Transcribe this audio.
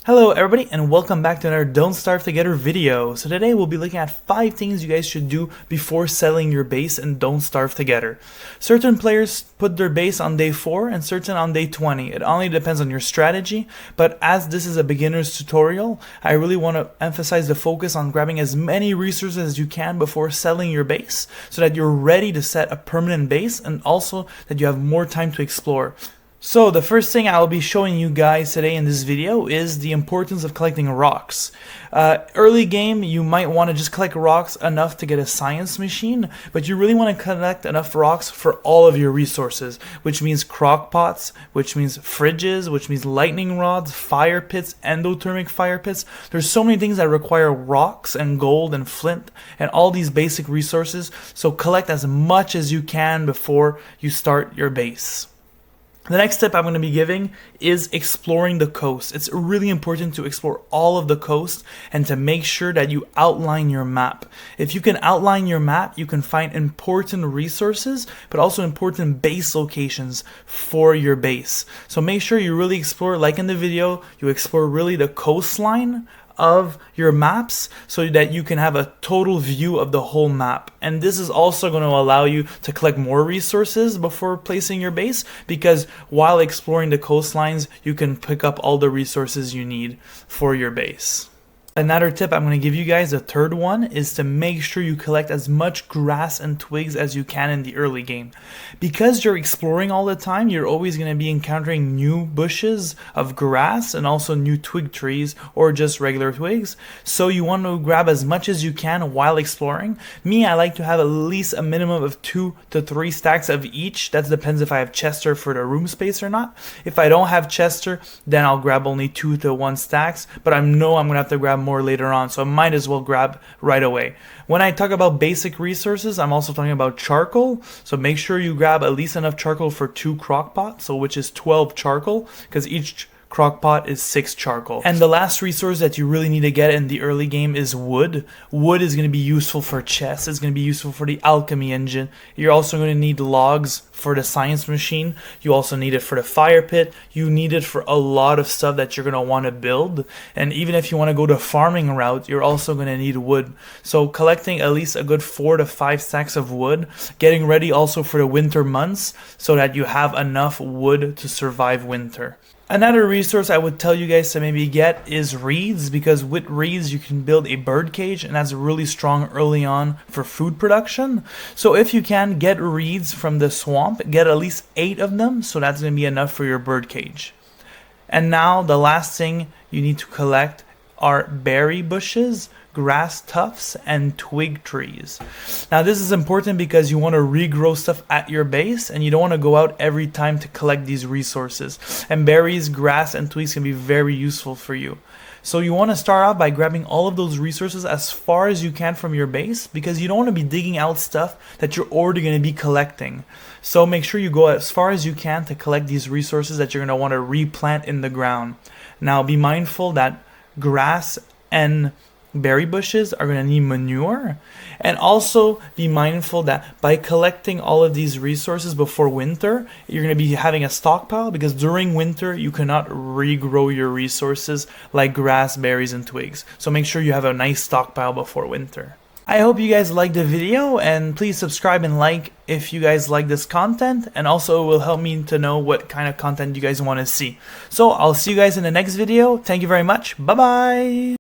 Hello everybody and welcome back to another Don't Starve Together video. So today we'll be looking at 5 things you guys should do before settling your base and Don't Starve Together. Certain players put their base on day 4 and certain on day 20. It only depends on your strategy, but as this is a beginner's tutorial, I really want to emphasize the focus on grabbing as many resources as you can before settling your base so that you're ready to set a permanent base and also that you have more time to explore. So the first thing I'll be showing you guys today in this video is the importance of collecting rocks. Early game, you might want to just collect rocks enough to get a science machine, but you really want to collect enough rocks for all of your resources, which means crock pots, which means fridges, which means lightning rods, fire pits, endothermic fire pits. There's so many things that require rocks and gold and flint and all these basic resources, so collect as much as you can before you start your base. The next tip I'm going to be giving is exploring the coast. It's really important to explore all of the coast and to make sure that you outline your map. If you can outline your map, you can find important resources, but also important base locations for your base. So make sure you really explore, like in the video, you explore really the coastline of your maps so that you can have a total view of the whole map. And this is also going to allow you to collect more resources before placing your base, because while exploring the coastlines you can pick up all the resources you need for your base. Another tip I'm going to give you guys, the third one, is to make sure you collect as much grass and twigs as you can in the early game. Because you're exploring all the time, you're always going to be encountering new bushes of grass and also new twig trees or just regular twigs. So you want to grab as much as you can while exploring. Me, I like to have at least a minimum of 2 to 3 stacks of each. That depends if I have Chester for the room space or not. If I don't have Chester, then I'll grab only 2 to 1 stacks, but I know I'm going to have to grab more later on, so I might as well grab right away. When I talk about basic resources, I'm also talking about charcoal, so make sure you grab at least enough charcoal for 2 crock pots, so which is 12 charcoal, because each crock pot is 6 charcoal. And the last resource that you really need to get in the early game is wood. Wood is going to be useful for chests, it's going to be useful for the alchemy engine. You're also going to need logs for the science machine. You also need it for the fire pit. You need it for a lot of stuff that you're going to want to build. And even if you want to go the farming route, you're also going to need wood. So collecting at least a good 4 to 5 stacks of wood, getting ready also for the winter months so that you have enough wood to survive winter. Another resource I would tell you guys to maybe get is reeds, because with reeds you can build a bird cage, and that's really strong early on for food production. So if you can get reeds from the swamp, get at least 8 of them, so that's going to be enough for your bird cage. And now the last thing you need to collect are berry bushes, grass tufts, and twig trees. Now this is important because you want to regrow stuff at your base and you don't want to go out every time to collect these resources. And berries, grass, and twigs can be very useful for you. So you want to start out by grabbing all of those resources as far as you can from your base, because you don't want to be digging out stuff that you're already going to be collecting. So make sure you go as far as you can to collect these resources that you're going to want to replant in the ground. Now be mindful that grass and berry bushes are going to need manure, and also be mindful that by collecting all of these resources before winter, you're going to be having a stockpile, because during winter you cannot regrow your resources like grass, berries, and twigs. So make sure you have a nice stockpile before winter. I hope you guys liked the video, and please subscribe and like if you guys like this content, and also it will help me to know what kind of content you guys want to see. So I'll see you guys in the next video. Thank you very much. Bye bye.